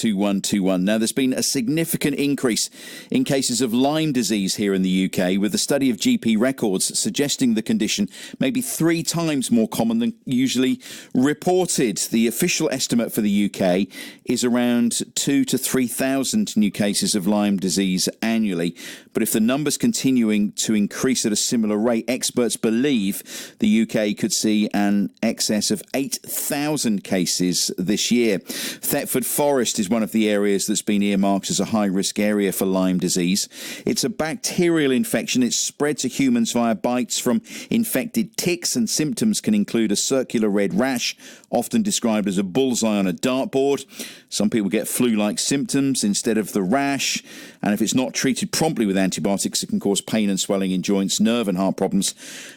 2121. Now, there's been a significant increase in cases of Lyme disease here in the UK, with a study of GP records suggesting the condition may be 3 times more common than usually reported. The official estimate for the UK is around 2,000 to 3,000 new cases of Lyme disease annually. But if the numbers continuing to increase at a similar rate, experts believe the UK could see an excess of 8,000 cases this year. Thetford Forest is one of the areas that's been earmarked as a high-risk area for Lyme disease. It's a bacterial infection. It's spread to humans via bites from infected ticks, and symptoms can include a circular red rash, often described as a bullseye on a dartboard. Some people get flu-like symptoms instead of the rash, and if it's not treated promptly with antibiotics, it can cause pain and swelling in joints, nerve and heart problems,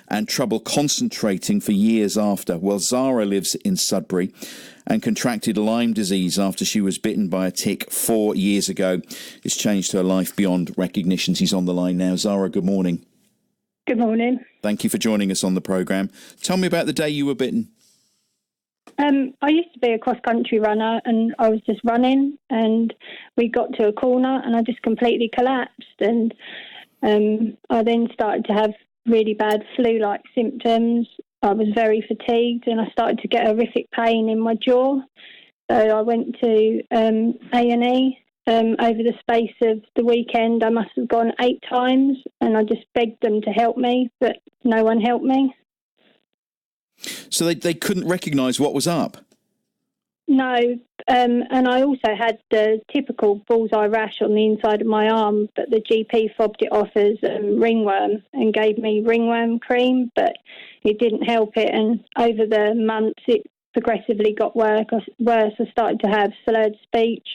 and trouble concentrating for years after. Well, Zara lives in Sudbury and contracted Lyme disease after she was bitten by a tick 4 years ago. It's changed her life beyond recognition. She's on the line now. Zara, good morning. Good morning. Thank you for joining us on the programme. Tell me about the day you were bitten. I used to be a cross-country runner, and I was just running, and we got to a corner and I just completely collapsed, and I then started to have really bad flu-like symptoms. I was very fatigued and I started to get horrific pain in my jaw. So I went to A&E. Over the space of the weekend, I must have gone 8 times, and I just begged them to help me, but no one helped me. So they couldn't recognise what was up? No, and I also had the typical bullseye rash on the inside of my arm, but the GP fobbed it off as ringworm and gave me ringworm cream, but it didn't help it, and over the months it progressively got worse. I started to have slurred speech.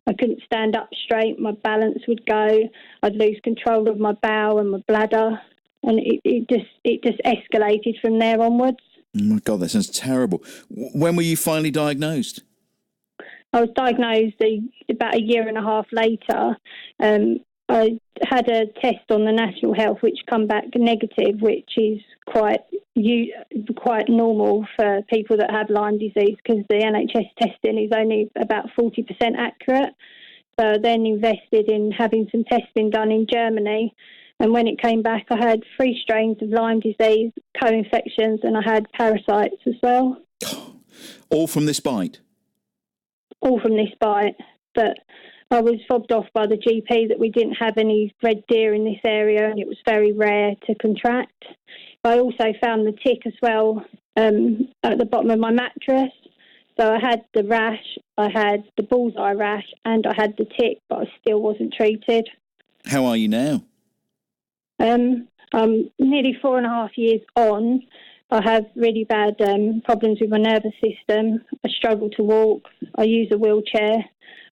I couldn't stand up straight, my balance would go, I'd lose control of my bowel and my bladder, and it just escalated from there onwards. Oh my God, that sounds terrible. When were you finally diagnosed? I was diagnosed about a year and a half later. I had a test on the National Health which come back negative, which is quite normal for people that have Lyme disease, because the NHS testing is only about 40% accurate. So I then invested in having some testing done in Germany. And when it came back, I had 3 strains of Lyme disease, co-infections, and I had parasites as well. All from this bite? All from this bite. But I was fobbed off by the GP that we didn't have any red deer in this area, and it was very rare to contract. I also found the tick as well at the bottom of my mattress. So I had the rash, I had the bullseye rash, and I had the tick, but I still wasn't treated. How are you now? I'm nearly 4.5 years on. I have really bad problems with my nervous system. I struggle to walk. I use a wheelchair.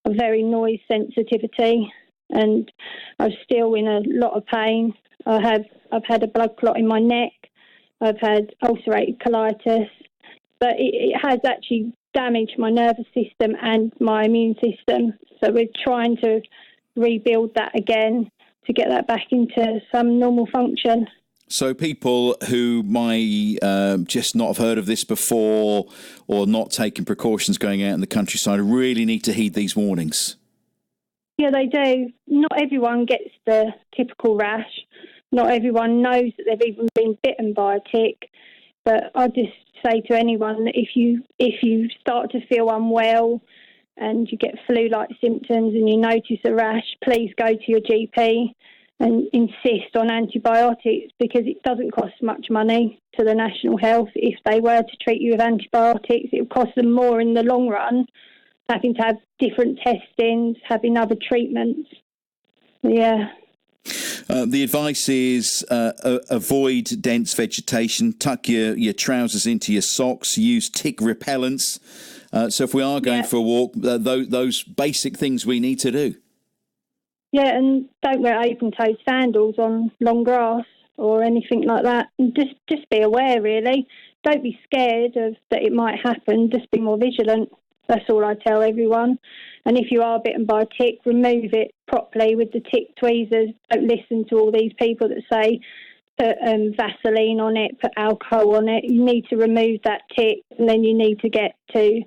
A very noise sensitivity, and I'm still in a lot of pain. I've had a blood clot in my neck. I've had ulcerated colitis, but it has actually damaged my nervous system and my immune system. So we're trying to rebuild that again to get that back into some normal function. So people who might just not have heard of this before, or not taking precautions going out in the countryside, really need to heed these warnings. Yeah, they do. Not everyone gets the typical rash. Not everyone knows that they've even been bitten by a tick. But I just say to anyone that if you start to feel unwell and you get flu-like symptoms and you notice a rash, please go to your GP and insist on antibiotics, because it doesn't cost much money to the National Health. If they were to treat you with antibiotics, it would cost them more in the long run, having to have different testings, having other treatments. Yeah. The advice is avoid dense vegetation, tuck your trousers into your socks, use tick repellents. So if we are going for a walk, those basic things we need to do. Yeah, and don't wear open-toed sandals on long grass or anything like that. And just be aware, really. Don't be scared of that it might happen. Just be more vigilant. That's all I tell everyone. And if you are bitten by a tick, remove it properly with the tick tweezers. Don't listen to all these people that say put Vaseline on it, put alcohol on it. You need to remove that tick, and then you need to get to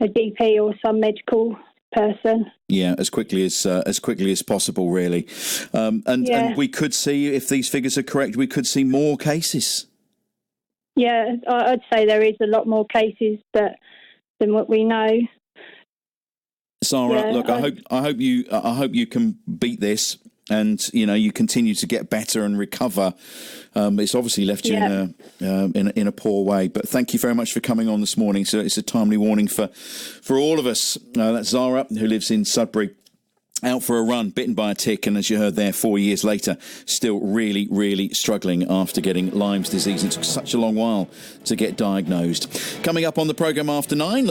a GP or some medical person. Yeah, as quickly as possible, really. And we could see, if these figures are correct, we could see more cases. Yeah, I'd say there is a lot more cases than what we know. Zara, look, I hope you can beat this, and you continue to get better and recover. It's obviously left you in a poor way, but thank you very much for coming on this morning. So it's a timely warning for all of us. That's Zara, who lives in Sudbury, out for a run, bitten by a tick, and as you heard there, 4 years later, still really, really struggling after getting Lyme's disease. It took such a long while to get diagnosed. Coming up on the programme after 9,